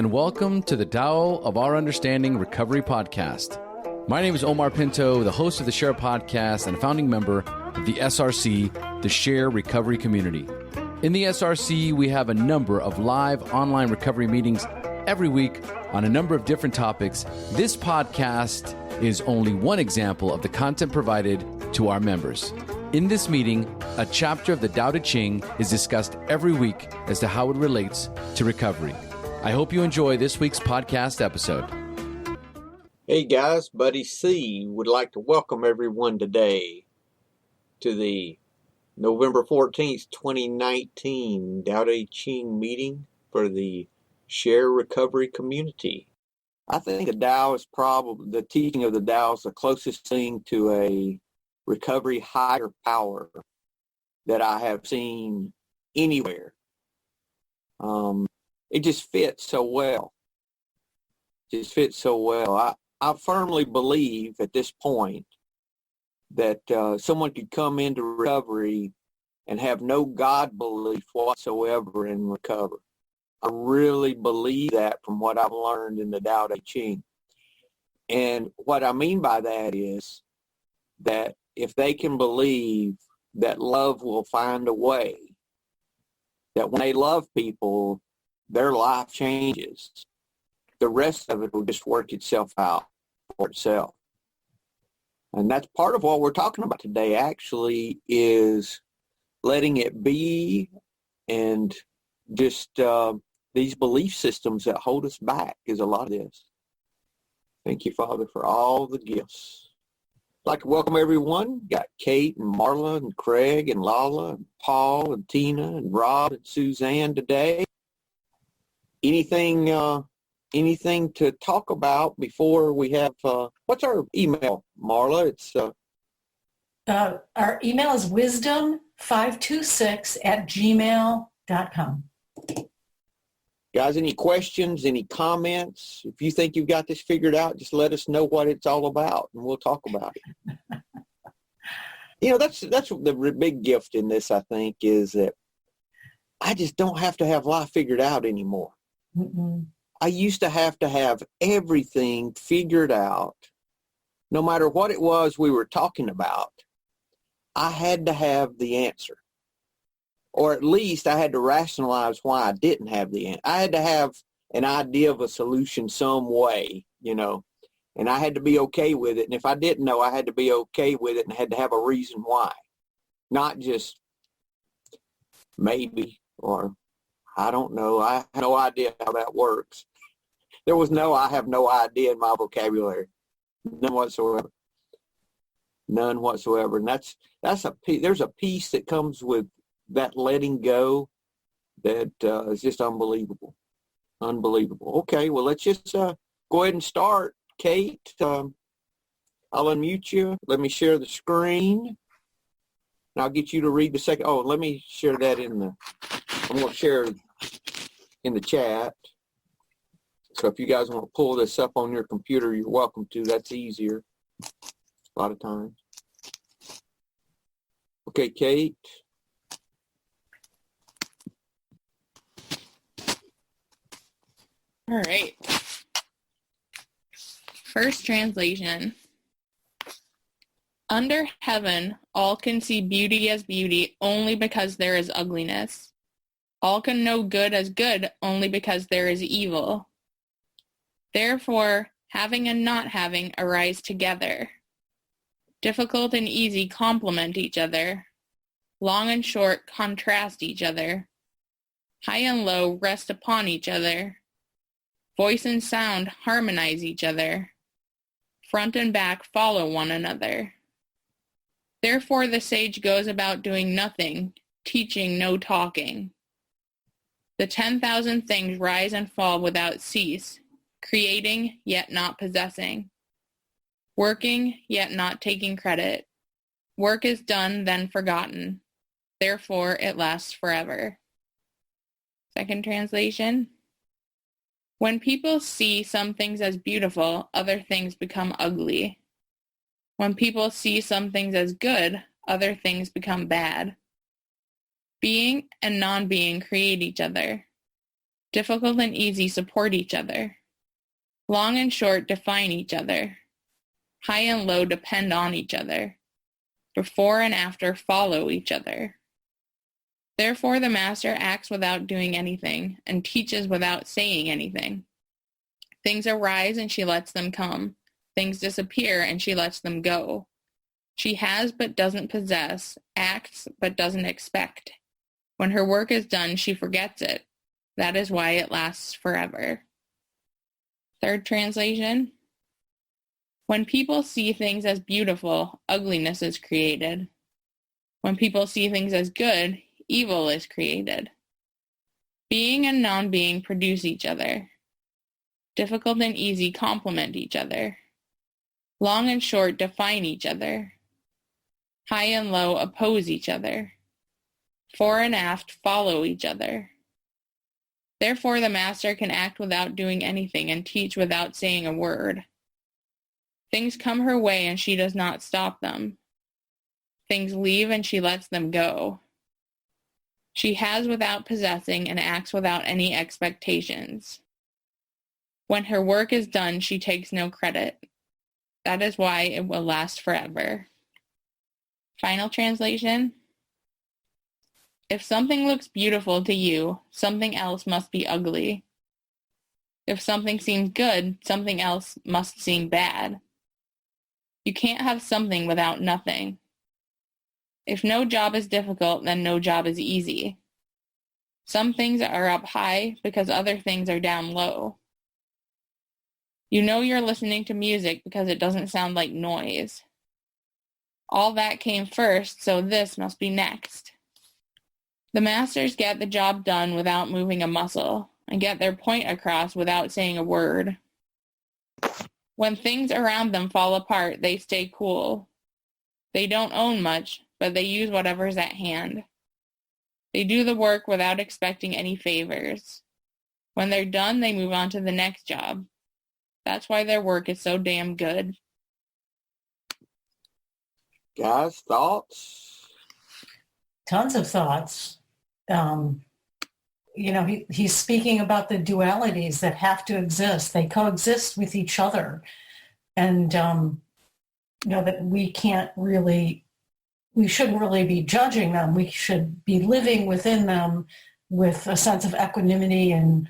and welcome to the Tao of Our Understanding Recovery Podcast. My name is Omar Pinto, the host of the Shair Podcast and a founding member of the SRC, the Shair Recovery Community. In the SRC, we have a number of live online recovery meetings every week on a number of different topics. This podcast is only one example of the content provided to our members. In this meeting, a chapter of the Tao Te Ching is discussed every week as to how it relates to recovery. I hope you enjoy this week's podcast episode. Hey guys, Buddy C would like to welcome everyone today to the November 14th, 2019 Tao Te Ching meeting for the Shair Recovery Community. I think the Tao is probably, the teaching of the Tao is the closest thing to a recovery higher power that I have seen anywhere. It just fits so well. I firmly believe at this point that someone could come into recovery and have no God belief whatsoever and recover. I really believe that from what I've learned in the Tao Te Ching. And what I mean by that is that if they can believe that love will find a way, that when they love people, their life changes, the rest of it will just work itself out for itself. And that's part of what we're talking about today, actually, is letting it be and just these belief systems that hold us back is a lot of this. Thank you, Father, for all the gifts. I'd like to welcome everyone. Got Kate and Marla and Craig and Lala and Paul and Tina and Rob and Suzanne today. Anything to talk about before we have, what's our email, Marla? It's our email is wisdom526@gmail.com. Guys, any questions, any comments? If you think you've got this figured out, just let us know what it's all about, and we'll talk about it. That's the big gift in this, I think, is that I just don't have to have life figured out anymore. Mm-mm. I used to have everything figured out. No matter what it was we were talking about, I had to have the answer. Or at least I had to rationalize why I didn't have the answer. I had to have an idea of a solution some way, and I had to be okay with it. And if I didn't know, I had to be okay with it and had to have a reason why. Not just maybe or I don't know. I have no idea how that works. There was I have no idea in my vocabulary. None whatsoever. And there's a peace that comes with that letting go that is just unbelievable. Unbelievable. Okay, well, let's just go ahead and start. Kate, I'll unmute you. Let me share the screen. And I'll get you to read the second. Oh, let me share that I'm going to share in the chat. So if you guys want to pull this up on your computer, you're welcome to. That's easier a lot of times. Okay, Kate. All right. First translation. Under heaven, all can see beauty as beauty only because there is ugliness. All can know good as good only because there is evil. Therefore, having and not having arise together. Difficult and easy complement each other. Long and short contrast each other. High and low rest upon each other. Voice and sound harmonize each other. Front and back follow one another. Therefore the sage goes about doing nothing, teaching no talking. The 10,000 things rise and fall without cease, creating yet not possessing, working yet not taking credit. Work is done, then forgotten. Therefore it lasts forever. Second translation. When people see some things as beautiful, other things become ugly. When people see some things as good, other things become bad. Being and non-being create each other. Difficult and easy support each other. Long and short define each other. High and low depend on each other. Before and after follow each other. Therefore the master acts without doing anything and teaches without saying anything. Things arise and she lets them come. Things disappear and she lets them go. She has but doesn't possess, acts but doesn't expect. When her work is done, she forgets it. That is why it lasts forever. Third translation. When people see things as beautiful, ugliness is created. When people see things as good, evil is created. Being and non-being produce each other. Difficult and easy complement each other. Long and short define each other. High and low oppose each other. Fore and aft follow each other. Therefore the master can act without doing anything and teach without saying a word. Things come her way and she does not stop them. Things leave and she lets them go. She has without possessing and acts without any expectations. When her work is done, she takes no credit. That is why it will last forever. Final translation. If something looks beautiful to you, something else must be ugly. If something seems good, something else must seem bad. You can't have something without nothing. If no job is difficult, then no job is easy. Some things are up high because other things are down low. You know you're listening to music because it doesn't sound like noise. All that came first, so this must be next. The masters get the job done without moving a muscle and get their point across without saying a word. When things around them fall apart, they stay cool. They don't own much, but they use whatever's at hand. They do the work without expecting any favors. When they're done, they move on to the next job. That's why their work is so damn good. Guys, thoughts? Tons of thoughts. He's speaking about the dualities that have to exist. They coexist with each other. And, that we shouldn't really be judging them. We should be living within them with a sense of equanimity and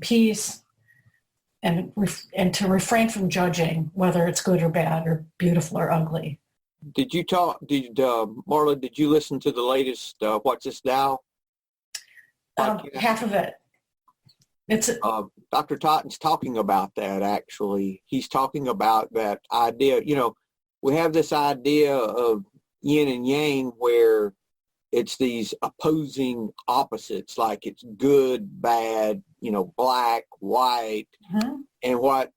peace, and to refrain from judging whether it's good or bad or beautiful or ugly. Marla, did you listen to the latest What's This Now? Half of it. It's Dr. Totten's talking about that, actually. He's talking about that idea. We have this idea of yin and yang where it's these opposing opposites, like it's good, bad, black, white. Mm-hmm. And what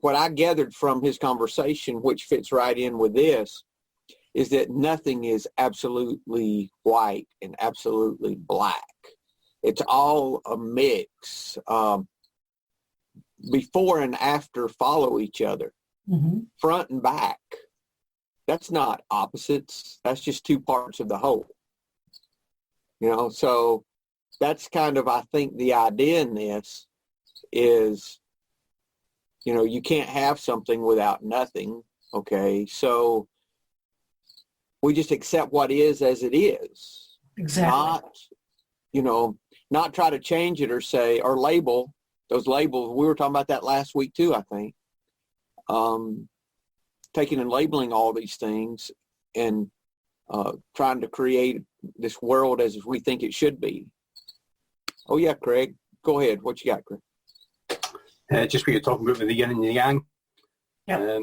I gathered from his conversation, which fits right in with this, is that nothing is absolutely white and absolutely black. It's all a mix. Before and after follow each other, mm-hmm. front and back. That's not opposites. That's just two parts of the whole. So that's kind of, I think, the idea in this is, you can't have something without nothing. Okay. So we just accept what is as it is. Exactly. Not try to change it or label those labels. We were talking about that last week too, I think. Taking and labeling all these things and trying to create this world as we think it should be. Oh yeah, Craig, go ahead. What you got, Craig? Just what you're talking about with the yin and the yang. Yep.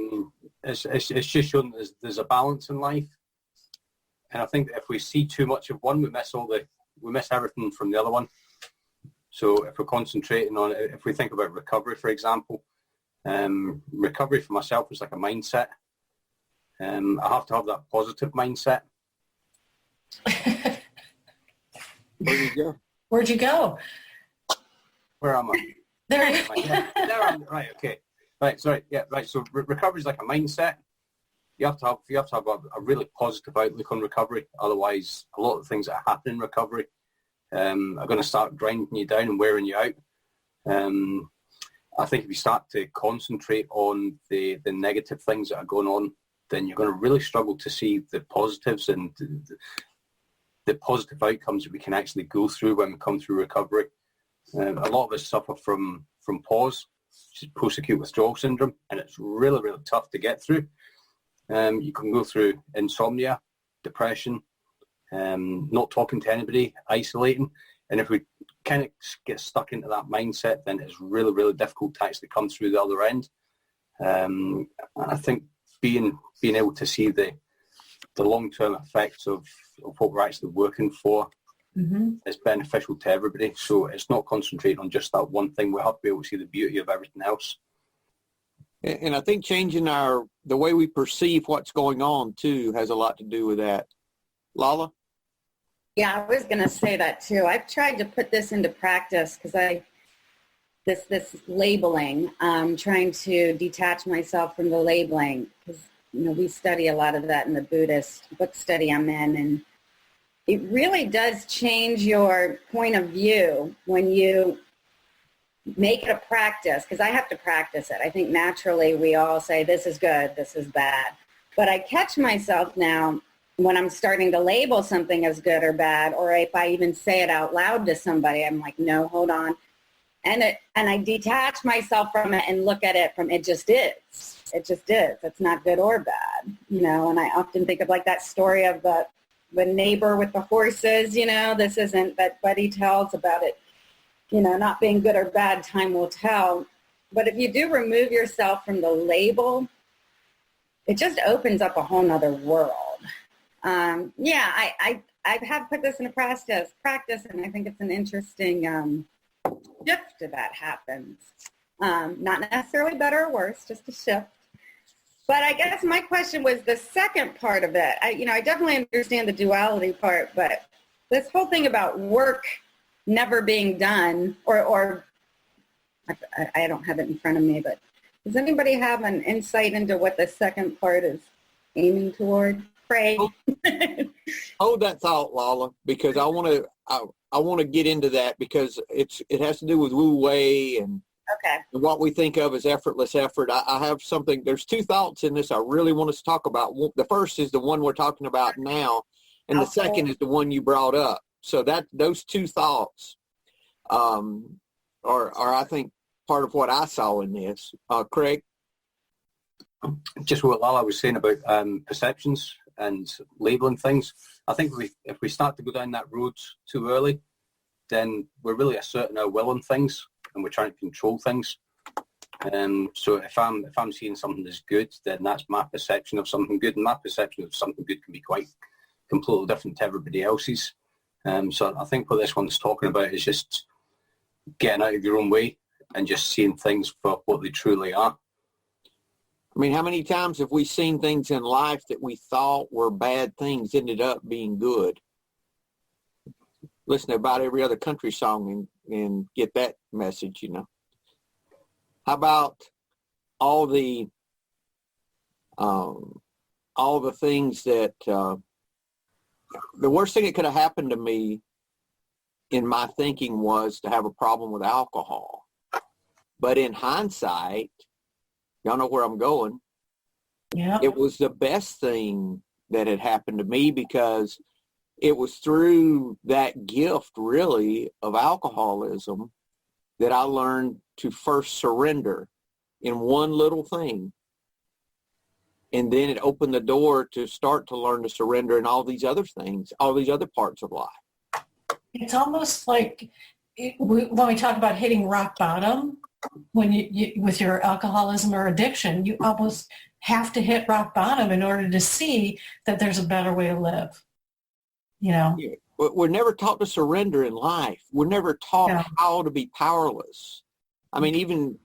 It's just showing there's a balance in life, and I think that if we see too much of one, we miss everything from the other one. So if we're concentrating on it, if we think about recovery, for example, recovery for myself is like a mindset. I have to have that positive mindset. Where'd you go? Where'd you go? Where am I? There. There I'm, right, okay. Right, sorry, yeah, right. So recovery is like a mindset. You have to have a really positive outlook on recovery. Otherwise, a lot of things that happen in recovery are going to start grinding you down and wearing you out. I think if you start to concentrate on the negative things that are going on, then you're going to really struggle to see the positives and the positive outcomes that we can actually go through when we come through recovery. A lot of us suffer from PAWS, which is post-acute withdrawal syndrome, and it's really, really tough to get through. You can go through insomnia, depression, not talking to anybody, isolating. And if we kind of get stuck into that mindset, then it's really, really difficult to actually come through the other end. I think being able to see the long-term effects of what we're actually working for is beneficial to everybody. So it's not concentrating on just that one thing. We have to be able to see the beauty of everything else. And I think changing the way we perceive what's going on, too, has a lot to do with that. Lala? Yeah, I was going to say that, too. I've tried to put this into practice because this labeling, trying to detach myself from the labeling, because, we study a lot of that in the Buddhist book study I'm in, and it really does change your point of view when you make it a practice, because I have to practice it. I think naturally we all say, this is good, this is bad. But I catch myself now when I'm starting to label something as good or bad, or if I even say it out loud to somebody, I'm like, no, hold on. And I detach myself from it and look at it from it just is. It just is. It's not good or bad, and I often think of like that story of the neighbor with the horses, this isn't that Buddy tells about it, not being good or bad, time will tell. But if you do remove yourself from the label, it just opens up a whole nother world. I have put this into practice, and I think it's an interesting shift that happens. Not necessarily better or worse, just a shift. But I guess my question was the second part of it. I definitely understand the duality part, but this whole thing about work never being done, or I don't have it in front of me, but does anybody have an insight into what the second part is aiming toward? Craig? Hold that thought, Lala, because I want to get into that, because it has to do with Wu Wei and what we think of as effortless effort. I have something. There's two thoughts in this I really want us to talk about. The first is the one we're talking about now, and the second is the one you brought up. So those two thoughts are I think part of what I saw in this. Craig? Just what Lala was saying about perceptions and labeling things. I think if we start to go down that road too early, then we're really asserting our will on things, and we're trying to control things. So if I'm seeing something that's good, then that's my perception of something good, and my perception of something good can be quite completely different to everybody else's. So I think what this one's talking about is just getting out of your own way and just seeing things for what they truly are. I mean, how many times have we seen things in life that we thought were bad things ended up being good? Listen to about every other country song and get that message, How about all the things that the worst thing that could have happened to me in my thinking was to have a problem with alcohol. But in hindsight, y'all know where I'm going. Yeah. It was the best thing that had happened to me, because it was through that gift, really, of alcoholism that I learned to first surrender in one little thing. And then it opened the door to start to learn to surrender in all these other things, all these other parts of life. It's almost like when we talk about hitting rock bottom, when you with your alcoholism or addiction, you almost have to hit rock bottom in order to see that there's a better way to live. We're never taught to surrender in life. We're never taught how to be powerless. I mean, even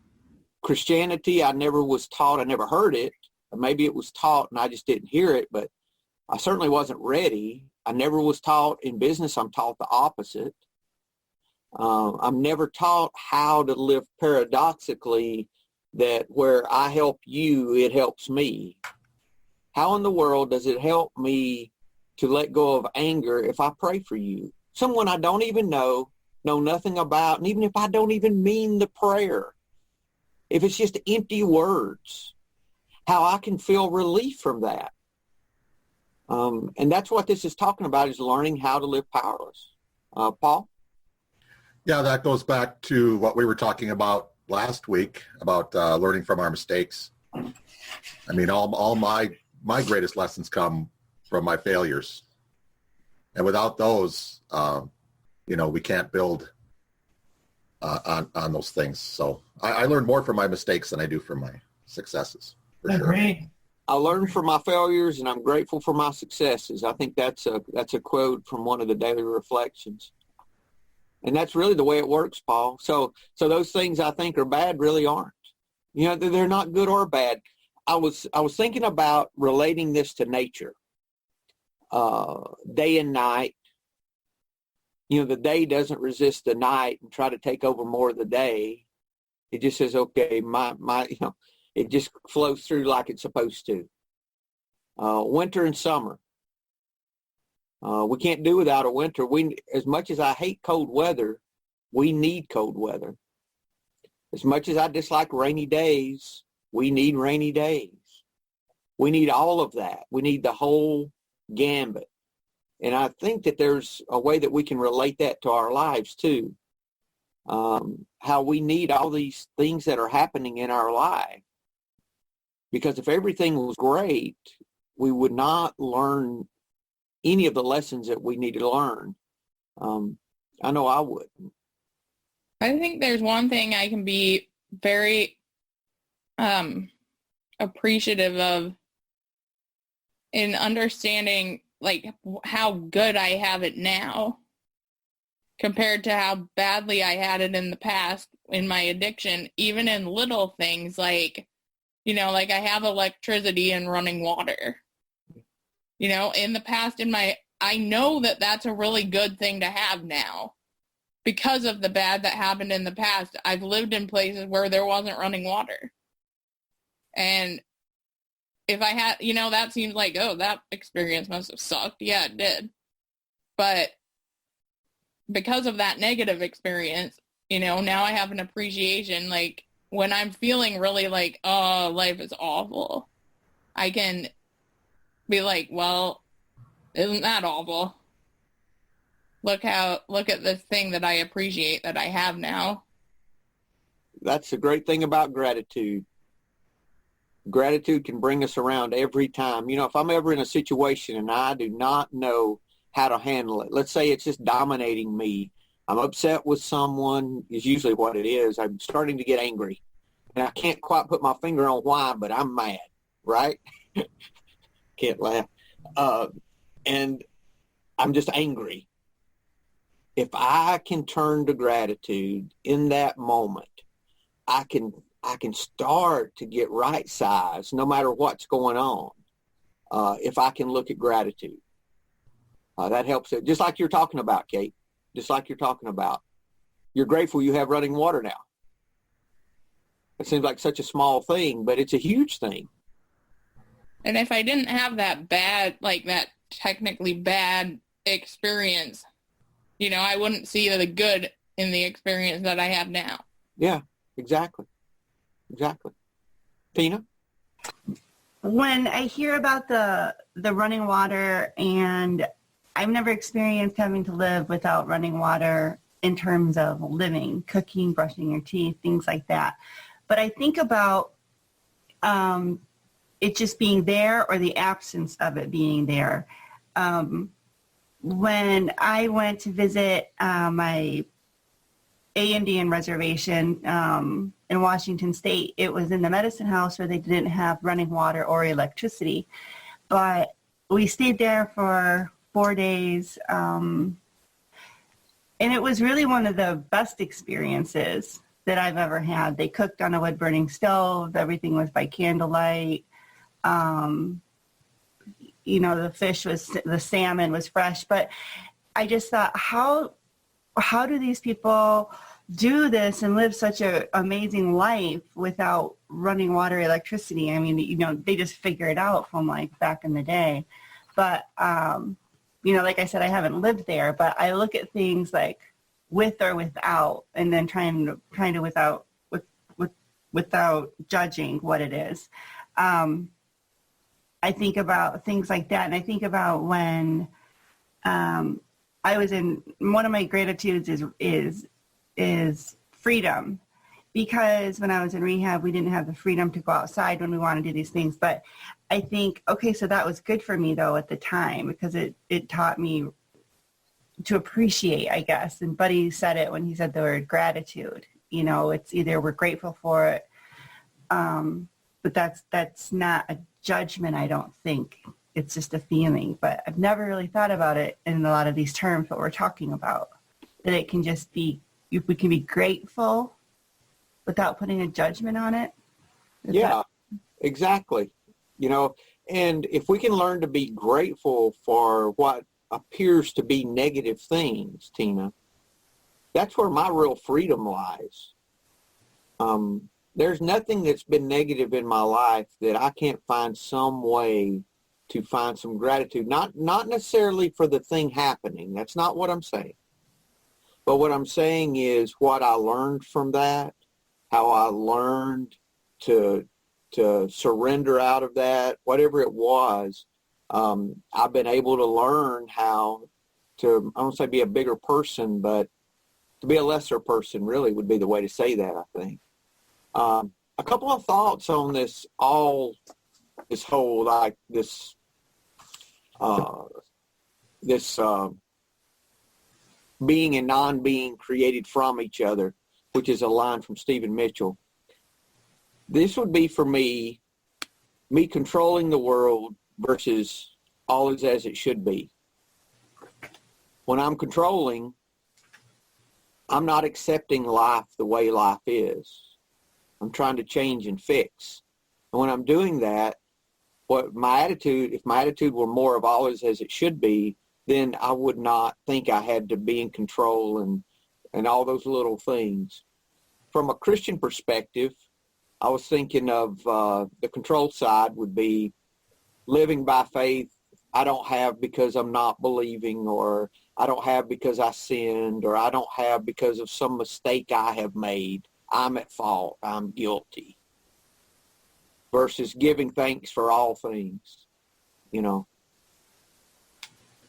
Christianity, I never was taught. I never heard it. Maybe it was taught and I just didn't hear it, but I certainly wasn't ready. I never was taught in business. I'm taught the opposite. I'm never taught how to live paradoxically, that where I help you, it helps me. How in the world does it help me to let go of anger if I pray for you? someone I don't even know nothing about, and even if I don't even mean the prayer, if it's just empty words, how I can feel relief from that. And that's what this is talking about, is learning how to live powerless. Paul? Yeah, that goes back to what we were talking about last week about learning from our mistakes. I mean, all my greatest lessons come from my failures. And without those, we can't build on those things. So I learn more from my mistakes than I do from my successes. For Agreed. Sure. I learned from my failures, and I'm grateful for my successes. I think that's a quote from one of the daily reflections. And that's really the way it works, Paul. So those things I think are bad really aren't. They're not good or bad. I was thinking about relating this to nature. Day and night. The day doesn't resist the night and try to take over more of the day. It just says, okay, it just flows through like it's supposed to. Winter and summer. We can't do without a winter. As much as I hate cold weather, we need cold weather. As much as I dislike rainy days, we need rainy days. We need all of that. We need the whole gambit. And I think that there's a way that we can relate that to our lives too. How we need all these things that are happening in our life. Because if everything was great, we would not learn any of the lessons that we need to learn. I know I wouldn't. I think there's one thing I can be very appreciative of in understanding like how good I have it now compared to how badly I had it in the past in my addiction, even in little things like, like I have electricity and running water. In the past, I know that that's a really good thing to have now because of the bad that happened in the past. I've lived in places where there wasn't running water. And if I had, that seems like, oh, that experience must have sucked. Yeah, it did. But because of that negative experience, now I have an appreciation, like when I'm feeling really like, oh, life is awful, I can be like, well, isn't that awful? Look at this thing that I appreciate that I have now. That's the great thing about gratitude. Gratitude can bring us around every time. If I'm ever in a situation and I do not know how to handle it, let's say it's just dominating me. I'm upset with someone is usually what it is. I'm starting to get angry. And I can't quite put my finger on why, but I'm mad, right? Can't laugh. And I'm just angry. If I can turn to gratitude in that moment, I can start to get right size no matter what's going on. If I can look at gratitude, that helps it. Just like you're talking about, Kate, just like you're talking about. You're grateful you have running water now. It seems like such a small thing, but it's a huge thing. And if I didn't have that bad, like that technically bad experience, I wouldn't see the good in the experience that I have now. Yeah, exactly. Exactly. Tina? When I hear about the running water, and I've never experienced having to live without running water in terms of living, cooking, brushing your teeth, things like that. But I think about it just being there or the absence of it being there. When I went to visit my Indian reservation in Washington State, it was in the medicine house where they didn't have running water or electricity. But we stayed there for 4 days, and it was really one of the best experiences that I've ever had. They cooked on a wood-burning stove. Everything was by candlelight. The salmon was fresh. But I just thought, how do these people do this and live such an amazing life without running water, electricity? I mean, they just figure it out from like back in the day. But like I said, I haven't lived there, but I look at things like with or without, and then trying to without judging what it is. I think about things like that, and I think about when I was in, one of my gratitudes is freedom, because when I was in rehab, we didn't have the freedom to go outside when we want to do these things. But I think, okay, so that was good for me though at the time, because it taught me to appreciate, I guess. And Buddy said it when he said the word gratitude. It's either we're grateful for it, but that's not a judgment, I don't think. It's just a feeling. But I've never really thought about it in a lot of these terms that we're talking about, that it can just be, we can be grateful without putting a judgment on it. Exactly. And if we can learn to be grateful for what appears to be negative things, Tina, that's where my real freedom lies. There's nothing that's been negative in my life that I can't find some way to find some gratitude. Not necessarily for the thing happening. That's not what I'm saying. But what I'm saying is what I learned from that, how I learned to surrender out of that, whatever it was. I've been able to learn how to, I don't say be a bigger person, but to be a lesser person really would be the way to say that, I think. A couple of thoughts on this whole being and non-being created from each other, which is a line from Stephen Mitchell. This would be for me controlling the world versus all is as it should be. When I'm controlling, I'm not accepting life the way life is. I'm trying to change and fix. And when I'm doing that, if my attitude were more of all is as it should be, then I would not think I had to be in control and all those little things. From a Christian perspective, I was thinking of the control side would be living by faith. I don't have because I'm not believing, or I don't have because I sinned, or I don't have because of some mistake I have made. I'm at fault. I'm guilty. Versus giving thanks for all things.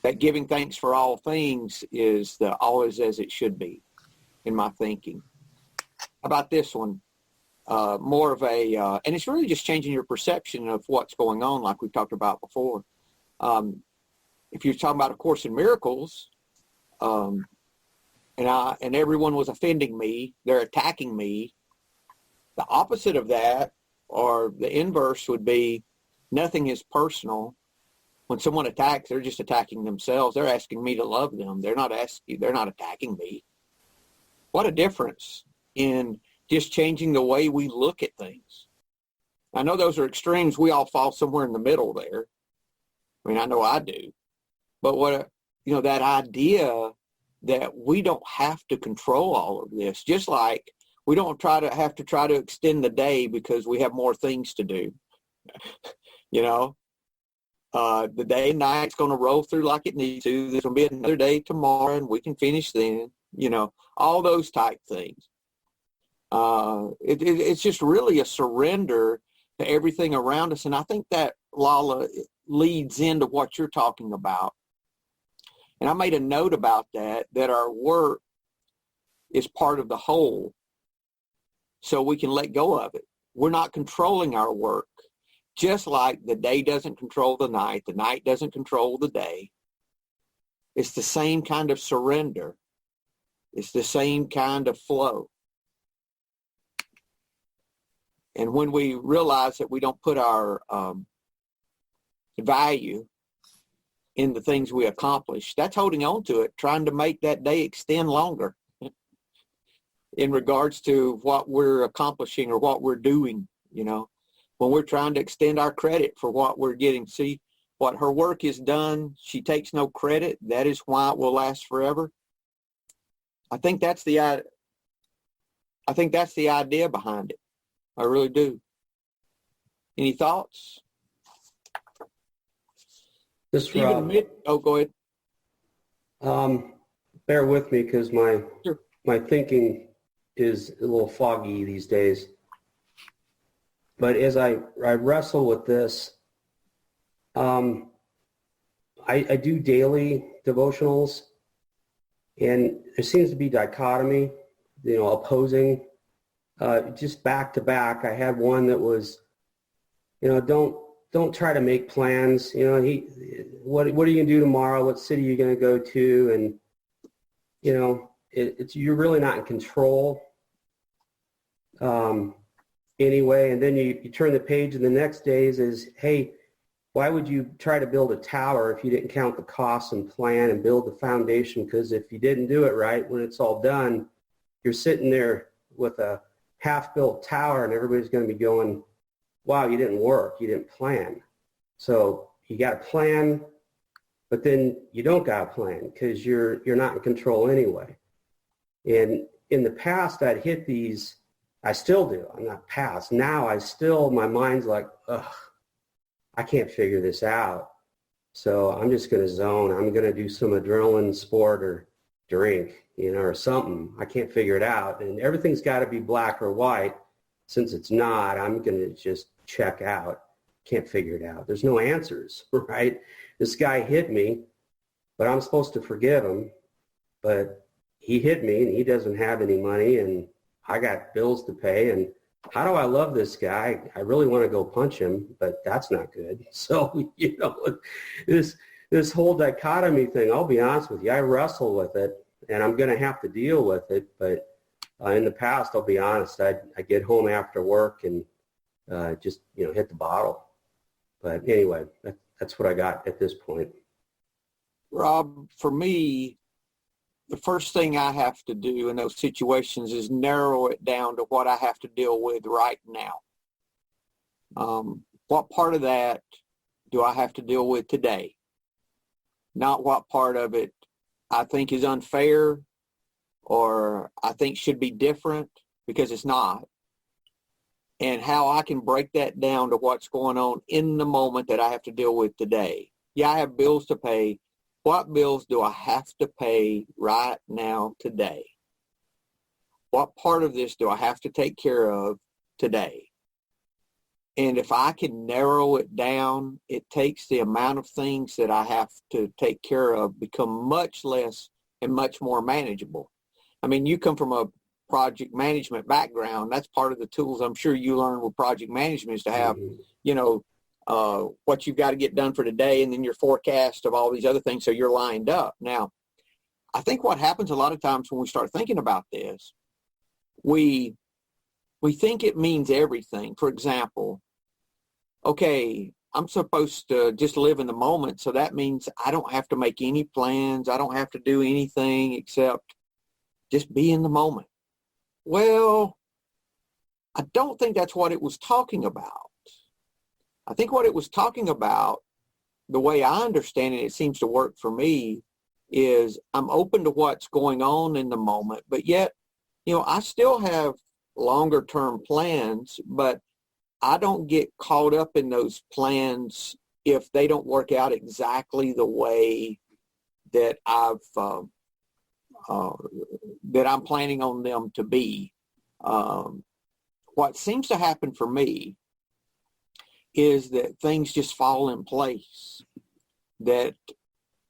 That giving thanks for all things is the always as it should be in my thinking. How about this one? More of a, and it's really just changing your perception of what's going on, like we've talked about before. If you're talking about A Course in Miracles, and everyone was offending me, they're attacking me, the opposite of that, or the inverse, would be nothing is personal. When someone attacks, they're just attacking themselves. They're asking me to love them. They're not attacking me. What a difference in just changing the way we look at things. I know those are extremes. We all fall somewhere in the middle there. I mean, I know I do. But that idea that we don't have to control all of this, just like we don't have to try to extend the day because we have more things to do. The day and night's going to roll through like it needs to. There's going to be another day tomorrow and we can finish then, all those type things. It's just really a surrender to everything around us. And I think that, Lala, leads into what you're talking about. And I made a note about that our work is part of the whole, so we can let go of it. We're not controlling our work, just like the day doesn't control the night doesn't control the day. It's the same kind of surrender. It's the same kind of flow. And when we realize that we don't put our value in the things we accomplish, that's holding on to it, trying to make that day extend longer in regards to what we're accomplishing or what we're doing, when we're trying to extend our credit for what we're getting. See, what her work is done, she takes no credit. That is why it will last forever. I think that's the idea behind it. I really do. Any thoughts? This Rob. Oh, go ahead. Bear with me because my thinking is a little foggy these days. But as I wrestle with this, I do daily devotionals, and there seems to be dichotomy, opposing, just back to back. I had one that was, don't try to make plans. What are you gonna do tomorrow? What city are you gonna go to? And you're really not in control. Anyway, and then you turn the page, and the next day is, hey, why would you try to build a tower if you didn't count the costs and plan and build the foundation? Because if you didn't do it right, when it's all done, you're sitting there with a half-built tower, and everybody's going to be going, wow, you didn't work, you didn't plan. So you got to plan, but then you don't got to plan because you're not in control anyway. And in the past, I'd hit these. I still do. I'm not past. Now my mind's like, ugh, I can't figure this out. So I'm just going to zone. I'm going to do some adrenaline sport or drink, or something. I can't figure it out. And everything's got to be black or white. Since it's not, I'm going to just check out. Can't figure it out. There's no answers, right? This guy hit me, but I'm supposed to forgive him. But he hit me, and he doesn't have any money, and I got bills to pay, and how do I love this guy? I really want to go punch him, but that's not good. So, this whole dichotomy thing, I'll be honest with you, I wrestle with it, and I'm going to have to deal with it. But in the past, I'll be honest, I get home after work and just, hit the bottle. But anyway, that's what I got at this point. Rob, for me, the first thing I have to do in those situations is narrow it down to what I have to deal with right now. What part of that do I have to deal with today? Not what part of it I think is unfair or I think should be different, because it's not. And how I can break that down to what's going on in the moment that I have to deal with today. Yeah, I have bills to pay. What bills do I have to pay right now today? What part of this do I have to take care of today? And if I can narrow it down, it takes the amount of things that I have to take care of become much less and much more manageable. I mean, you come from a project management background. That's part of the tools I'm sure you learn with project management is to have, what you've got to get done for today, and then your forecast of all these other things so you're lined up. Now, I think what happens a lot of times when we start thinking about this, we think it means everything. For example, okay, I'm supposed to just live in the moment, so that means I don't have to make any plans. I don't have to do anything except just be in the moment. Well, I don't think that's what it was talking about. I think what it was talking about, the way I understand it, it seems to work for me, is I'm open to what's going on in the moment, but yet, I still have longer term plans, but I don't get caught up in those plans if they don't work out exactly the way that that I'm planning on them to be. What seems to happen for me is that things just fall in place that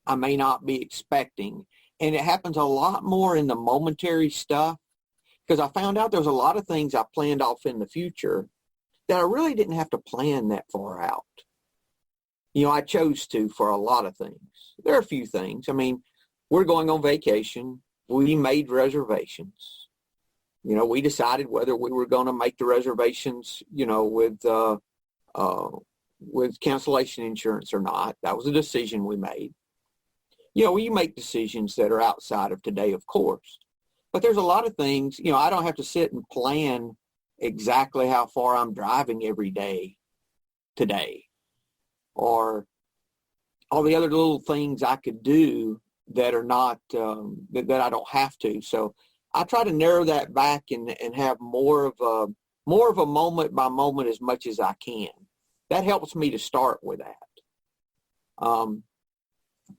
I may not be expecting. And it happens a lot more in the momentary stuff, because I found out there's a lot of things I planned off in the future that I really didn't have to plan that far out. I chose to for a lot of things. There are a few things. I mean, we're going on vacation. We made reservations. We decided whether we were going to make the reservations, with cancellation insurance or not. That was a decision we made. You make decisions that are outside of today, of course. But there's a lot of things, I don't have to sit and plan exactly how far I'm driving every day today, or all the other little things I could do that are not, that I don't have to. So I try to narrow that back and have more of a moment by moment as much as I can. That helps me to start with that.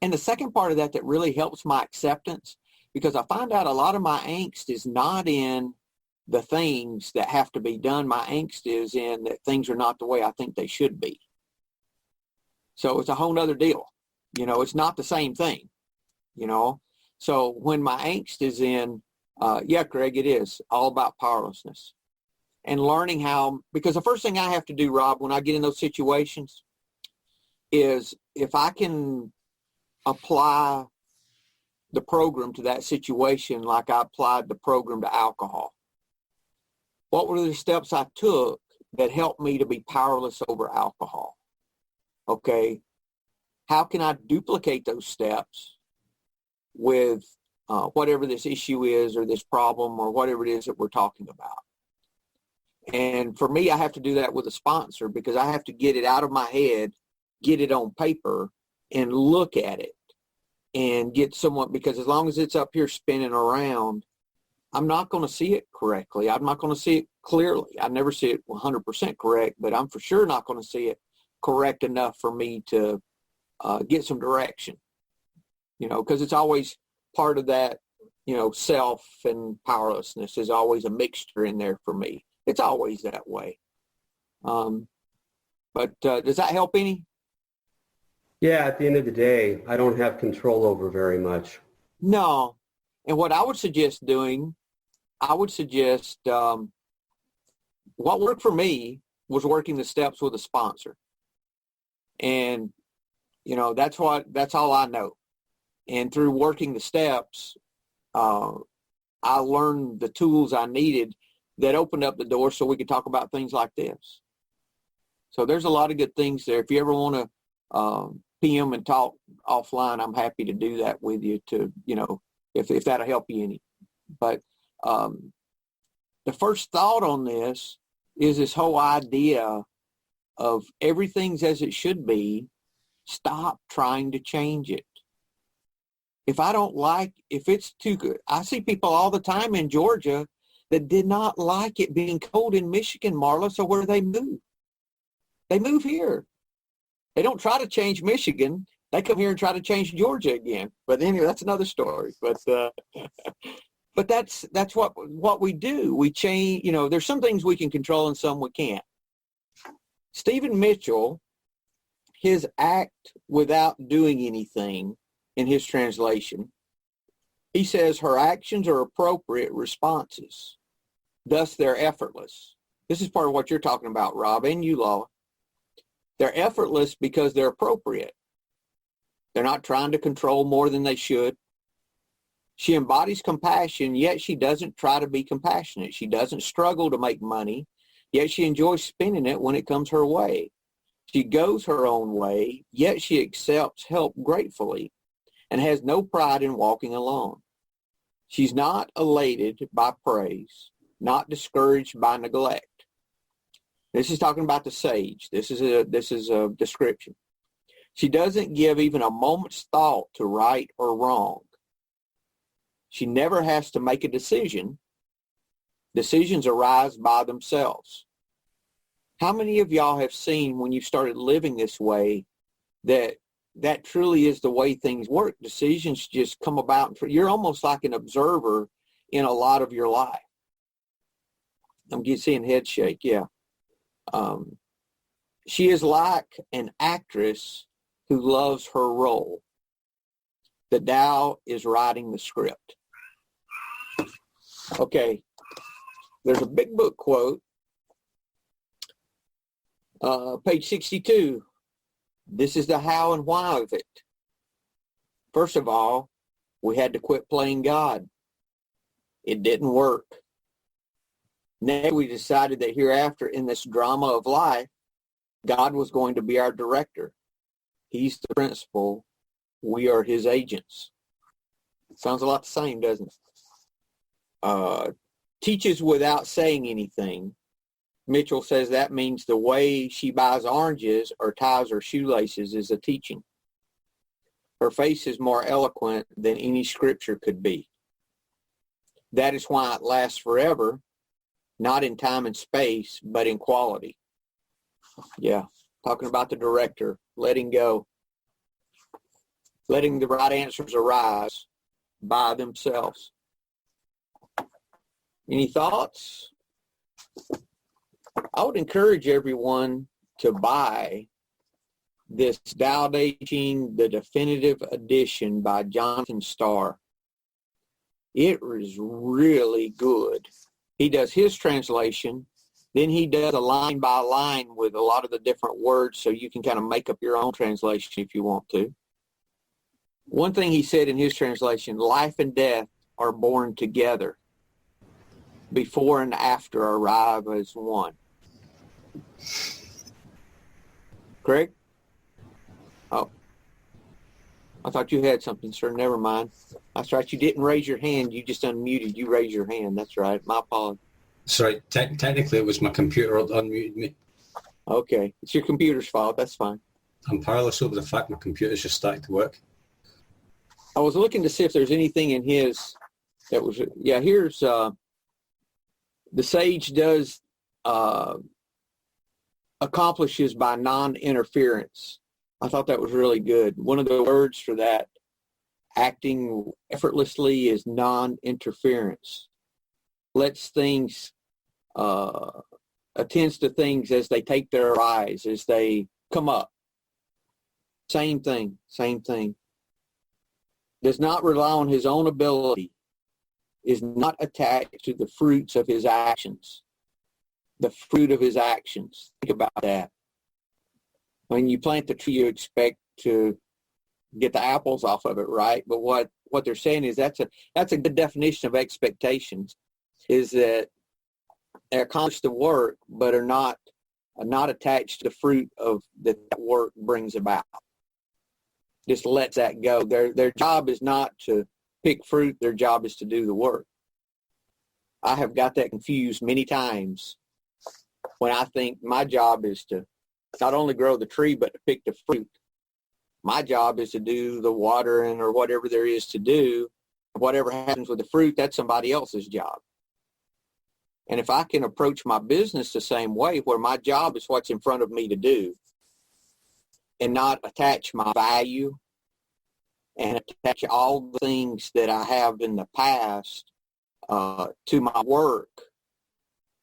And the second part of that really helps my acceptance, because I find out a lot of my angst is not in the things that have to be done. My angst is in that things are not the way I think they should be. So it's a whole nother deal. It's not the same thing, So when my angst is in, Greg, it is all about powerlessness. And learning how, because the first thing I have to do, Rob, when I get in those situations is if I can apply the program to that situation like I applied the program to alcohol. What were the steps I took that helped me to be powerless over alcohol? Okay, how can I duplicate those steps with whatever this issue is or this problem or whatever it is that we're talking about? And for me, I have to do that with a sponsor because I have to get it out of my head, get it on paper, and look at it and get someone, because as long as it's up here spinning around, I'm not going to see it correctly. I'm not going to see it clearly. I never see it 100% correct, but I'm for sure not going to see it correct enough for me to get some direction, because it's always part of that, self and powerlessness is always a mixture in there for me. It's always that way. But does that help any? Yeah, at the end of the day, I don't have control over very much. No. And what I would suggest doing, what worked for me was working the steps with a sponsor. And, that's all I know. And through working the steps, I learned the tools I needed that opened up the door so we could talk about things like this. So there's a lot of good things there. If you ever want to PM and talk offline, I'm happy to do that with you to, if that'll help you any. But the first thought on this is this whole idea of everything's as it should be. Stop trying to change it. If it's too good, I see people all the time in Georgia that did not like it being cold in Michigan, Marla, so where they move? They move here. They don't try to change Michigan. They come here and try to change Georgia again. But anyway, that's another story. But that's what we do. We change, there's some things we can control and some we can't. Stephen Mitchell, his act without doing anything in his translation, he says her actions are appropriate responses. Thus, they're effortless. This is part of what you're talking about, Rob, and you, Law. They're effortless because they're appropriate. They're not trying to control more than they should. She embodies compassion, yet she doesn't try to be compassionate. She doesn't struggle to make money, yet she enjoys spending it when it comes her way. She goes her own way, yet she accepts help gratefully and has no pride in walking alone. She's not elated by praise, not discouraged by neglect. This is talking about the sage. This is a description. She doesn't give even a moment's thought to right or wrong. She never has to make a decision. Decisions arise by themselves. How many of y'all have seen when you started living this way that truly is the way things work? Decisions just come about. You're almost like an observer in a lot of your life. I'm seeing head shake, yeah. She is like an actress who loves her role. The Tao is writing the script. Okay, there's a big book quote, page 62. This is the how and why of it. First of all, we had to quit playing God. It didn't work. Next, we decided that hereafter in this drama of life, God was going to be our director. He's the principal. We are his agents. Sounds a lot the same, doesn't it? Teaches without saying anything. Mitchell says that means the way she buys oranges or ties her shoelaces is a teaching. Her face is more eloquent than any scripture could be. That is why it lasts forever, not in time and space, but in quality. Yeah, talking about the director, letting go. letting the right answers arise by themselves. Any thoughts? I would encourage everyone to buy this Tao Te Ching, the definitive edition by Jonathan Starr. It is really good. He does his translation, then he does a line by line with a lot of the different words, so you can kind of make up your own translation if you want to. One thing he said in his translation, life and death are born together. Before and after arrive as one. Craig? Oh. I thought you had something, sir. Never mind. That's right. You didn't raise your hand. You just unmuted. You raised your hand. That's right. My apologies. Sorry. Technically, it was my computer that unmuted me. Okay. It's your computer's fault. That's fine. I'm powerless over the fact my computer's just started to work. I was looking to see if there's anything in his that was, yeah, here's, the sage does accomplishes by non-interference. I thought that was really good. One of the words for that, acting effortlessly, is non-interference. Lets things, attends to things as they take their rise, as they come up. Same thing. Does not rely on his own ability. Is not attached to the fruits of his actions. The fruit of his actions. Think about that. When you plant the tree, you expect to get the apples off of it, right? But what they're saying is that's a good definition of expectations, is that they accomplish the work but are not attached to the fruit of that work brings about. Just lets that go. Their job is not to pick fruit. Their job is to do the work. I have got that confused many times when I think my job is to not only grow the tree, but to pick the fruit. My job is to do the watering or whatever there is to do. Whatever happens with the fruit, that's somebody else's job. And if I can approach my business the same way, where my job is what's in front of me to do, and not attach my value and attach all the things that I have in the past to my work,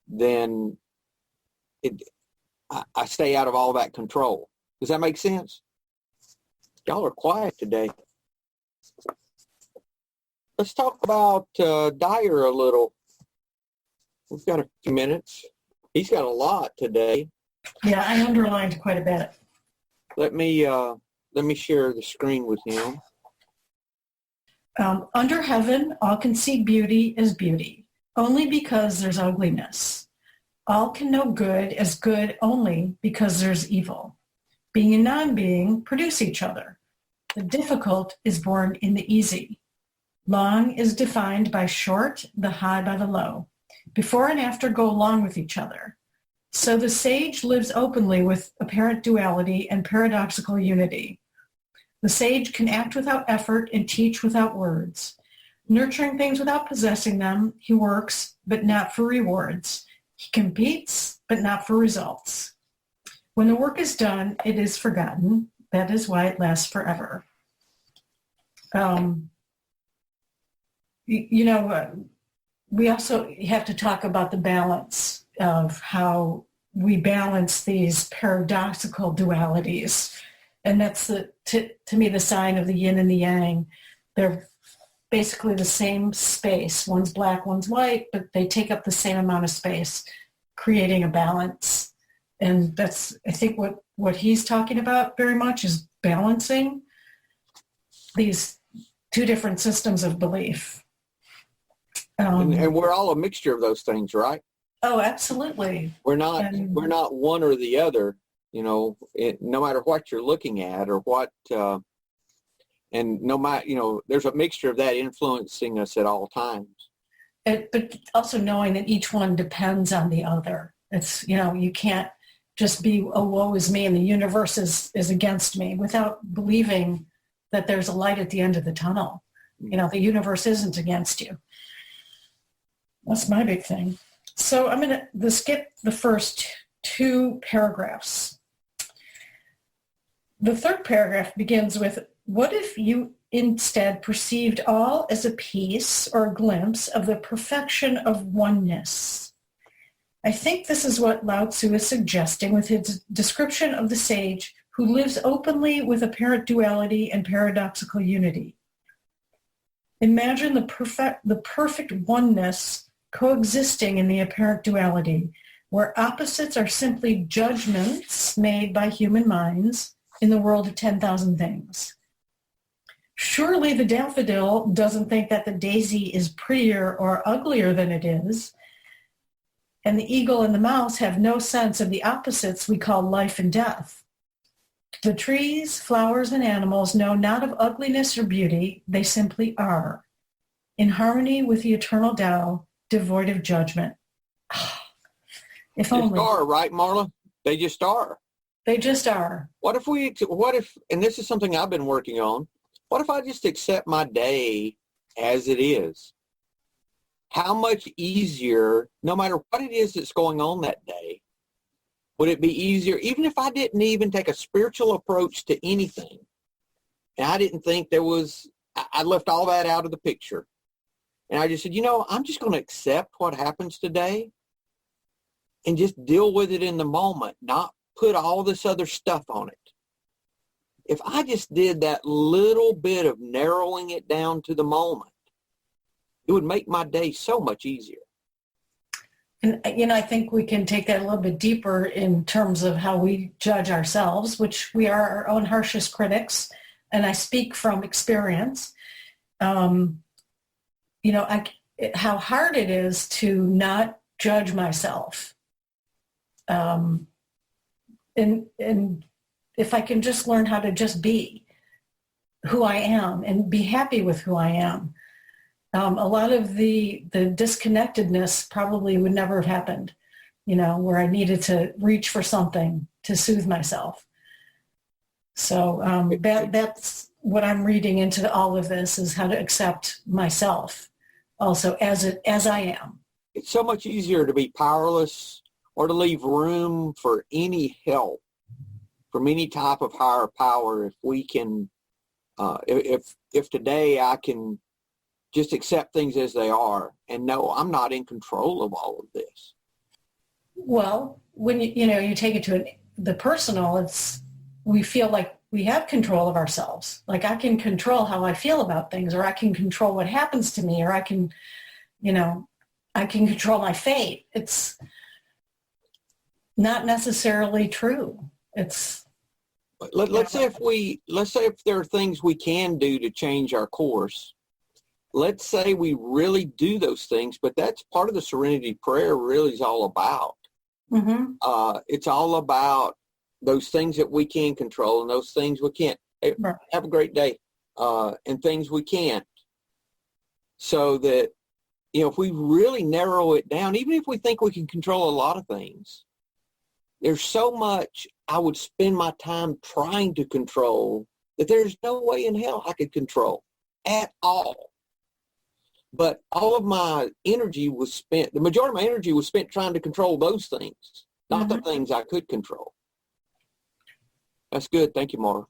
then I stay out of all that control. Does that make sense? Y'all are quiet today. Let's talk about Dyer a little. We've got a few minutes. He's got a lot today. Yeah, I underlined quite a bit. Let me share the screen with him. Under heaven, all can see beauty as beauty, only because there's ugliness. All can know good as good only because there's evil. Being and non-being produce each other. The difficult is born in the easy. Long is defined by short, the high by the low. Before and after go along with each other. So the sage lives openly with apparent duality and paradoxical unity. The sage can act without effort and teach without words. Nurturing things without possessing them, he works, but not for rewards. He competes, but not for results. When the work is done, it is forgotten. That is why it lasts forever. We also have to talk about the balance of how we balance these paradoxical dualities. And that's, to me, the sign of the yin and the yang. They're basically the same space. One's black, one's white, but they take up the same amount of space, creating a balance. And that's, I think, what he's talking about very much is balancing these two different systems of belief. And we're all a mixture of those things, right? Oh, absolutely. We're not one or the other, no matter what you're looking at or what, and no matter, there's a mixture of that influencing us at all times. But also knowing that each one depends on the other. It's, you can't just be, oh, woe is me and the universe is against me without believing that there's a light at the end of the tunnel. The universe isn't against you. That's my big thing. So I'm going to skip the first two paragraphs. The third paragraph begins with, what if you instead perceived all as a piece or a glimpse of the perfection of oneness? I think this is what Lao Tzu is suggesting with his description of the sage who lives openly with apparent duality and paradoxical unity. Imagine the perfect oneness coexisting in the apparent duality, where opposites are simply judgments made by human minds in the world of 10,000 things. Surely the daffodil doesn't think that the daisy is prettier or uglier than it is, and the eagle and the mouse have no sense of the opposites we call life and death. The trees, flowers, and animals know not of ugliness or beauty, they simply are, in harmony with the eternal Tao, devoid of judgment. If They only. just are, right, Marla? They just are. They just are. What if, and this is something I've been working on, what if I just accept my day as it is? How much easier, no matter what it is that's going on that day, would it be easier, even if I didn't even take a spiritual approach to anything, and I didn't think I left all that out of the picture, and I just said, I'm just going to accept what happens today and just deal with it in the moment, not put all this other stuff on it. If I just did that little bit of narrowing it down to the moment, it would make my day so much easier. And, I think we can take that a little bit deeper in terms of how we judge ourselves, which we are our own harshest critics. And I speak from experience. How hard it is to not judge myself. And if I can just learn how to just be who I am and be happy with who I am, a lot of the disconnectedness probably would never have happened, where I needed to reach for something to soothe myself. So that's what I'm reading into all of this, is how to accept myself also as I am. It's so much easier to be powerless or to leave room for any help from any type of higher power if we can, if today I can just accept things as they are and know I'm not in control of all of this. Well, when you take it to the personal, we feel like we have control of ourselves. Like I can control how I feel about things, or I can control what happens to me, or I can control my fate. It's not necessarily true. Let's say if there are things we can do to change our course. Let's say we really do those things, but that's part of the serenity prayer really is all about. Mm-hmm. It's all about those things that we can control and those things we can't. Hey, right. Have a great day. And things we can't. So that, if we really narrow it down, even if we think we can control a lot of things, there's so much I would spend my time trying to control that there's no way in hell I could control at all. But all of my energy was spent, the majority of my energy was spent trying to control those things, not the things I could control. That's good. Thank you, Maura.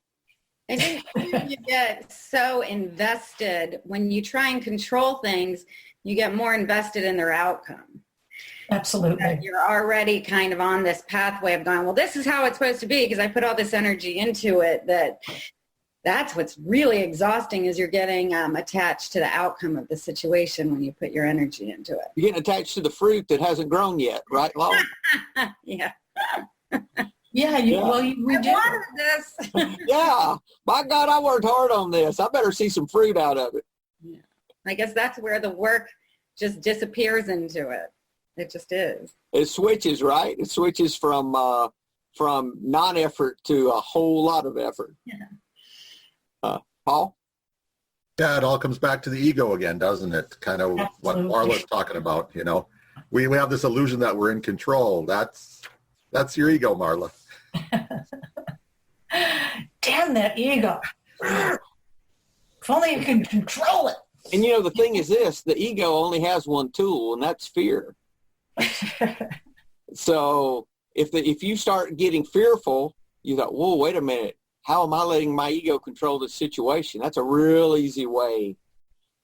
I think you get so invested when you try and control things, you get more invested in their outcome. Absolutely. You're already kind of on this pathway of going, well, this is how it's supposed to be because I put all this energy into it. That's what's really exhausting, is you're getting attached to the outcome of the situation when you put your energy into it. You're getting attached to the fruit that hasn't grown yet, right, Laura? Yeah. Yeah, we do. I wanted this. Yeah. My God, I worked hard on this. I better see some fruit out of it. Yeah. I guess that's where the work just disappears into it. It just is. It switches, right? It switches from non-effort to a whole lot of effort. Yeah. Paul? Yeah, it all comes back to the ego again, doesn't it? Kind of what Marla's talking about, We have this illusion that we're in control. That's your ego, Marla. Damn that ego. If only you can control it. And the thing is this, the ego only has one tool, and that's fear. So if you start getting fearful, you thought, whoa, wait a minute. how am I letting my ego control the situation? That's a real easy way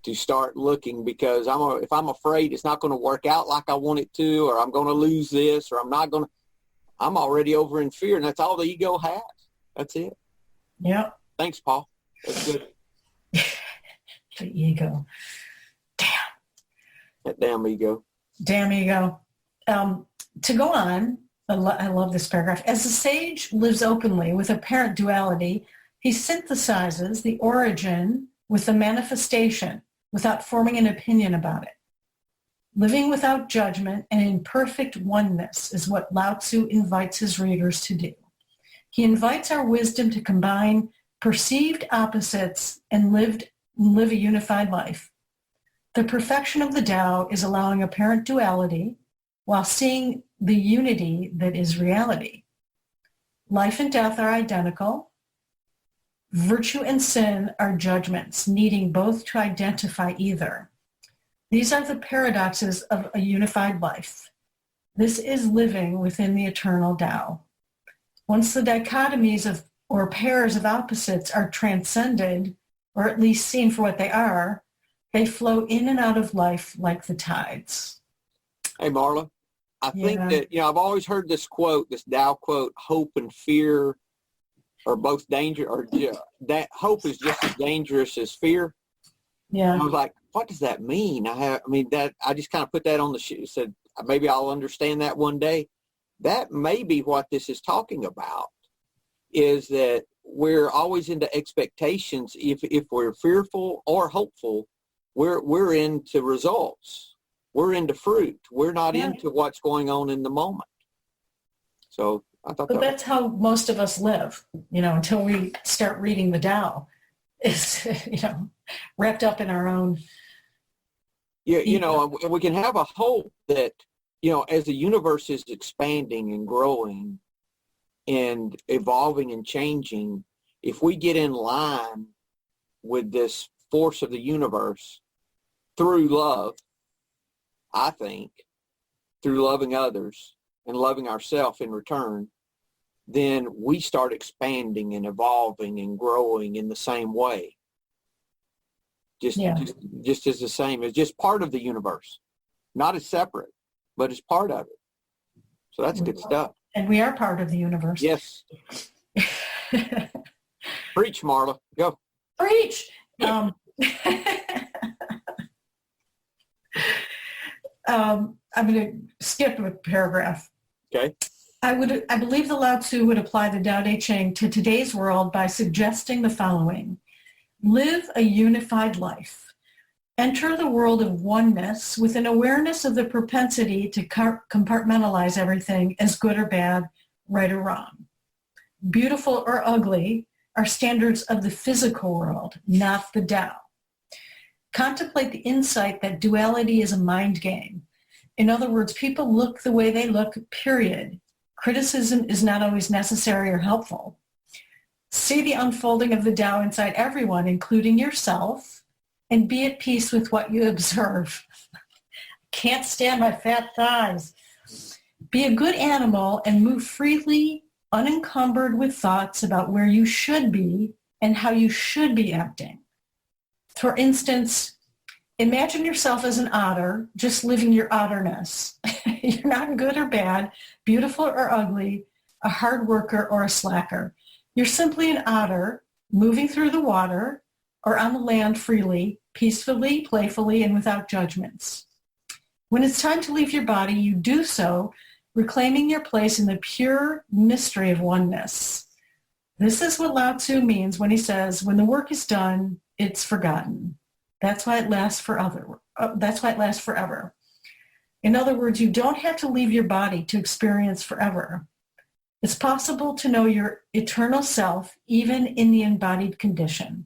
to start looking, because if I'm afraid it's not going to work out like I want it to, or I'm going to lose this, or I'm already over in fear, and that's all the ego has. That's it. Yeah. Thanks, Paul. That's good. The ego. Damn. That damn ego. Damn ego. To go on, I love this paragraph. As the sage lives openly with apparent duality, he synthesizes the origin with the manifestation without forming an opinion about it. Living without judgment and in perfect oneness is what Lao Tzu invites his readers to do. He invites our wisdom to combine perceived opposites and live a unified life. The perfection of the Tao is allowing apparent duality while seeing the unity that is reality. Life and death are identical. Virtue and sin are judgments, needing both to identify either. These are the paradoxes of a unified life. This is living within the eternal Tao. Once the dichotomies or pairs of opposites are transcended, or at least seen for what they are, they flow in and out of life like the tides. Hey, Marla, I think that, I've always heard this quote, this Tao quote, hope and fear are both danger, or that hope is just as dangerous as fear. Yeah. And I was like, what does that mean? I just kind of put that on the sheet, said, maybe I'll understand that one day. That may be what this is talking about, is that we're always into expectations. If we're fearful or hopeful, we're into results. We're into fruit. We're not into what's going on in the moment. So I thought that's how most of us live, until we start reading the Tao. Is, wrapped up in our own. Yeah, we can have a hope that, as the universe is expanding and growing and evolving and changing, if we get in line with this force of the universe through love, I think, through loving others and loving ourselves in return, then we start expanding and evolving and growing in the same way. Just as the same, as just part of the universe, not as separate, but as part of it. So that's good stuff. And we are part of the universe. Yes. Preach, Marla. Go. Preach. I'm going to skip a paragraph. Okay. I believe the Lao Tzu would apply the Tao Te Ching to today's world by suggesting the following. Live a unified life. Enter the world of oneness with an awareness of the propensity to compartmentalize everything as good or bad, right or wrong. Beautiful or ugly are standards of the physical world, not the Tao. Contemplate the insight that duality is a mind game. In other words, people look the way they look, period. Criticism is not always necessary or helpful. See the unfolding of the Tao inside everyone, including yourself, and be at peace with what you observe. Can't stand my fat thighs. Be a good animal and move freely, unencumbered with thoughts about where you should be and how you should be acting. For instance, imagine yourself as an otter, just living your otterness. You're not good or bad, beautiful or ugly, a hard worker or a slacker. You're simply an otter moving through the water or on the land freely, peacefully, playfully, and without judgments. When it's time to leave your body, you do so, reclaiming your place in the pure mystery of oneness. This is what Lao Tzu means when he says, when the work is done, it's forgotten. That's why it lasts forever. In other words, you don't have to leave your body to experience forever. It's possible to know your eternal self even in the embodied condition.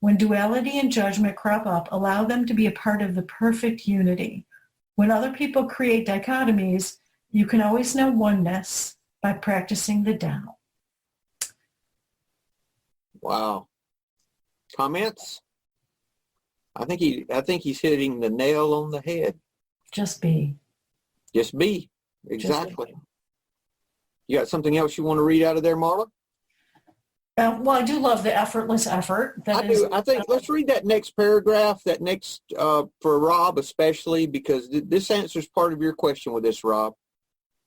When duality and judgment crop up, allow them to be a part of the perfect unity. When other people create dichotomies, you can always know oneness by practicing the Tao. Wow. Comments? I think he's hitting the nail on the head. Just be. Just be. Exactly. You got something else you want to read out of there, Marla? Well, I do love the effortless effort. I think let's read that next paragraph, that next, for Rob especially, because this answers part of your question with this, Rob.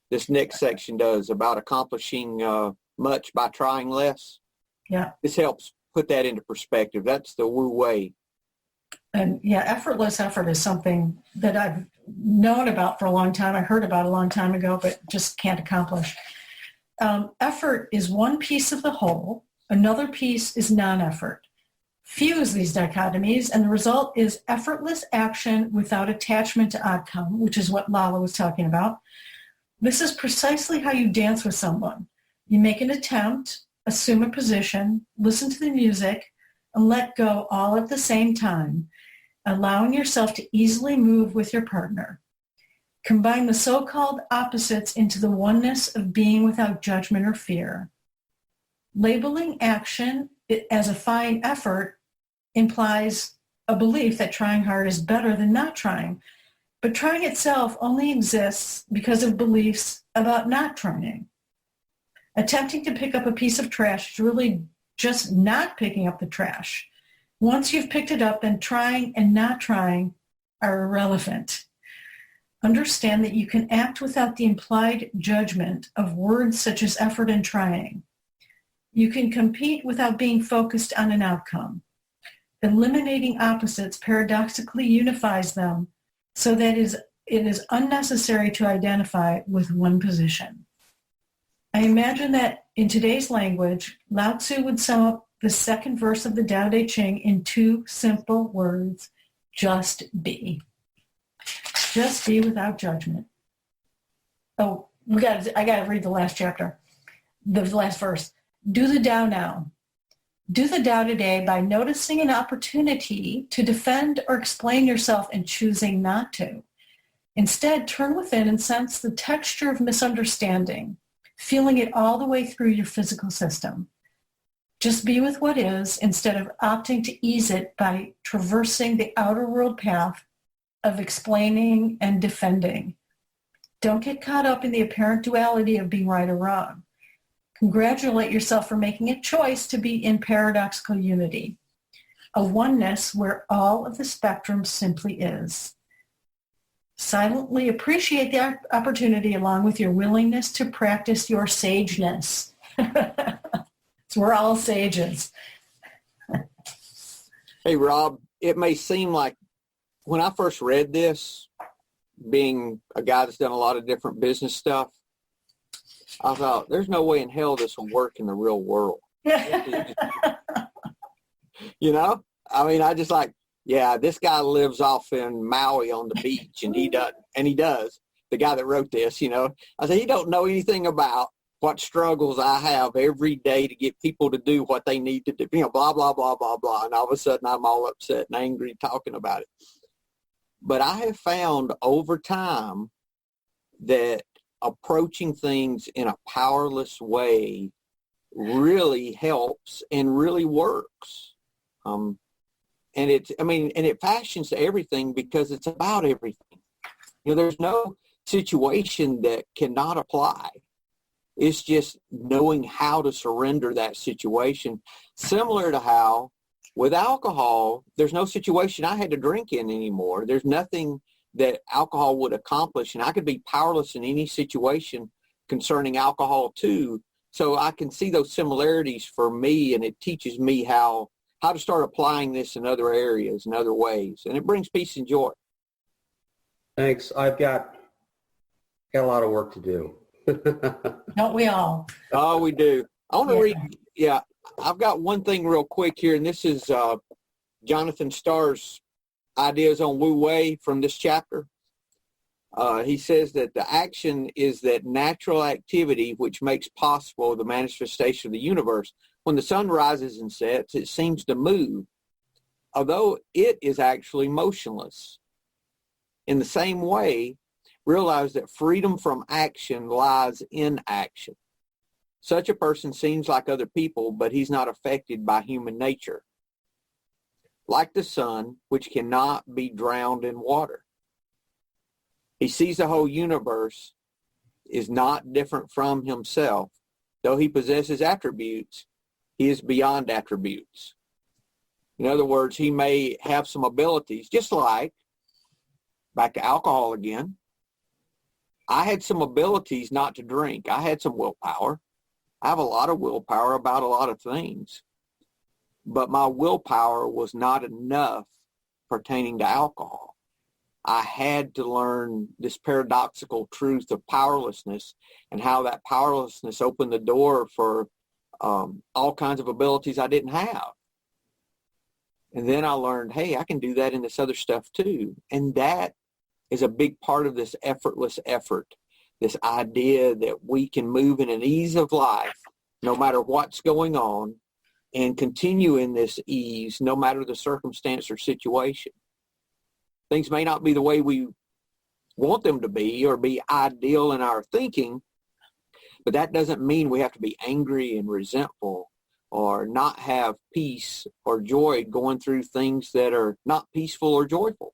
This next section does, about accomplishing much by trying less. Yeah. This helps put that into perspective. That's the Wu Wei. And yeah, effortless effort is something that I've known about for a long time. I heard about a long time ago, but just can't accomplish. Effort is one piece of the whole. Another piece is non-effort. Fuse these dichotomies, and the result is effortless action without attachment to outcome, which is what Lala was talking about. This is precisely how you dance with someone. You make an attempt, assume a position, listen to the music, and let go all at the same time, allowing yourself to easily move with your partner. Combine the so-called opposites into the oneness of being without judgment or fear. Labeling action as a fine effort implies a belief that trying hard is better than not trying. But trying itself only exists because of beliefs about not trying. Attempting to pick up a piece of trash is really just not picking up the trash. Once you've picked it up, then trying and not trying are irrelevant. Understand that you can act without the implied judgment of words such as effort and trying. You can compete without being focused on an outcome. Eliminating opposites paradoxically unifies them so that it is unnecessary to identify with one position. I imagine that in today's language, Lao Tzu would sum up the second verse of the Tao Te Ching in two simple words: just be. Just be without judgment. Oh, I got to read the last chapter, the last verse. Do the Tao now. Do the Tao today by noticing an opportunity to defend or explain yourself and choosing not to. Instead, turn within and sense the texture of misunderstanding, feeling it all the way through your physical system. Just be with what is instead of opting to ease it by traversing the outer world path of explaining and defending. Don't get caught up in the apparent duality of being right or wrong. Congratulate yourself for making a choice to be in paradoxical unity, a oneness where all of the spectrum simply is. Silently appreciate the opportunity along with your willingness to practice your sageness. So we're all sages. Hey, Rob, it may seem like when I first read this, being a guy that's done a lot of different business stuff, I thought, there's no way in hell this will work in the real world. You know? I mean, I just like, yeah, this guy lives off in Maui on the beach, and he does. The guy that wrote this, you know. I said, he don't know anything about what struggles I have every day to get people to do what they need to do, you know, blah, blah, blah, blah, blah. And all of a sudden, I'm all upset and angry talking about it. But I have found over time that approaching things in a powerless way really helps and really works. And it fashions everything because it's about everything. You know, there's no situation that cannot apply. It's just knowing how to surrender that situation. Similar to how with alcohol, there's no situation I had to drink in anymore. There's nothing that alcohol would accomplish, and I could be powerless in any situation concerning alcohol too. So I can see those similarities for me, and it teaches me how to start applying this in other areas and other ways, and it brings peace and joy. Thanks. I've got a lot of work to do. Don't we all? Oh, we do. I want to read. Yeah, I've got one thing real quick here, and this is Jonathan Starr's ideas on Wu Wei from this chapter. He says that the action is that natural activity which makes possible the manifestation of the universe. When the sun rises and sets, it seems to move, although it is actually motionless. In the same way, realize that freedom from action lies in action. Such a person seems like other people, but he's not affected by human nature. Like the sun, which cannot be drowned in water. He sees the whole universe is not different from himself. Though he possesses attributes, He is beyond attributes. In other words, he may have some abilities, just like, back to alcohol again, I had some abilities not to drink. I had some willpower. I have a lot of willpower about a lot of things. But my willpower was not enough pertaining to alcohol. I had to learn this paradoxical truth of powerlessness and how that powerlessness opened the door for all kinds of abilities I didn't have. And then I learned, hey, I can do that in this other stuff too. And that is a big part of this effortless effort, this idea that we can move in an ease of life no matter what's going on and continue in this ease no matter the circumstance or situation. Things may not be the way we want them to be or be ideal in our thinking, but that doesn't mean we have to be angry and resentful or not have peace or joy going through things that are not peaceful or joyful.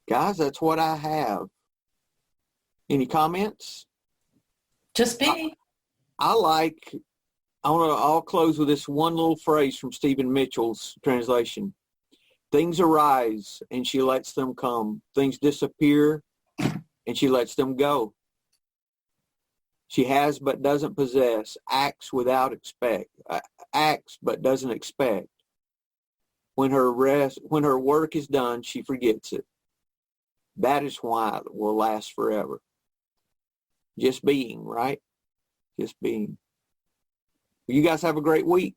Guys, that's what I have. Any comments? Just be. I'll close with this one little phrase from Stephen Mitchell's translation. Things arise and she lets them come. Things disappear and she lets them go. She has but doesn't possess, acts but doesn't expect. When her work is done, she forgets it. That is why it will last forever. Just being, right? Just being. You guys have a great week.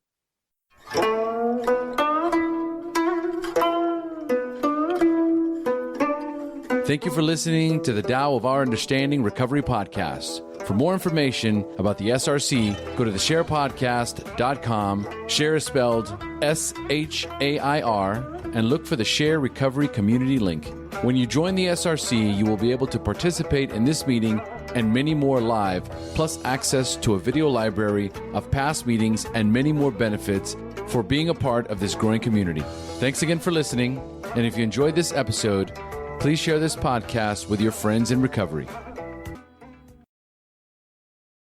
Thank you for listening to the Tao of Our Understanding Recovery Podcast. For more information about the SRC, go to theshairpodcast.com. Shair is spelled SHAIR, and look for the Shair Recovery Community link. When you join the SRC, you will be able to participate in this meeting and many more live, plus access to a video library of past meetings and many more benefits for being a part of this growing community. Thanks again for listening, and if you enjoyed this episode, please share this podcast with your friends in recovery.